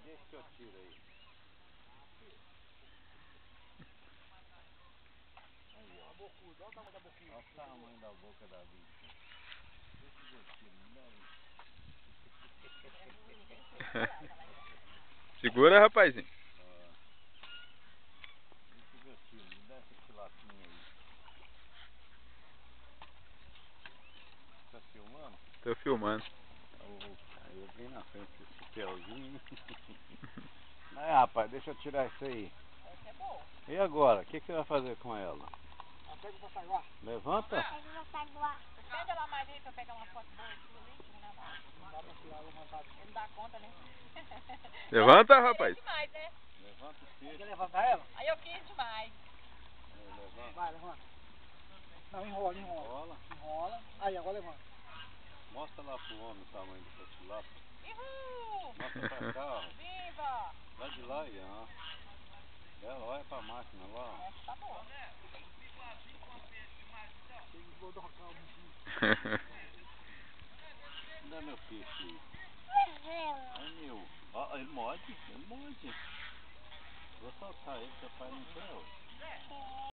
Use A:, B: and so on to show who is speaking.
A: Deixa que eu tiro aí. Aí, ó.
B: Bocuda, olha o tamanho da bocuda.
A: Olha o tamanho da boca da bicha. Deixa que eu tiro, me dá aí.
C: Segura, rapazinho.
A: Ó. Deixa que eu tiro, me dá essa tilapinha aí. Tá filmando?
C: Tô filmando.
A: Aí eu bem na frente desse chapéuzinho. Aí, rapaz, deixa eu tirar isso aí.
B: Essa é boa.
A: E agora? O que você vai fazer com ela?
B: Pega o passaguá.
A: Levanta?
D: Pega o passaguá.
B: Pega lá mais aí pra eu pegar uma foto boa sua ali. Não dá pra tirar levantado. Ele não dá conta, né?
C: Levanta, rapaz.
B: Demais, né?
A: Levanta o peixe.
B: Quer levantar ela? Aí eu quis demais.
A: Levanta.
B: Vai, levanta. Não, enrola. Enrola. Aí, agora levanta.
A: Mostra lá pro homem o tamanho dessa tilápia.
B: Uhul!
A: Mostra pra cá, ó.
B: Viva!
A: Lá de lá, ó. Ela olha pra máquina lá, ó.
B: Essa tá boa. Tem que bodocar o bichinho.
A: Dá meu peixe aí.
D: Levanta.
A: É meu. Ó, ele morde. Vou soltar ele, seu pai não quer, ó.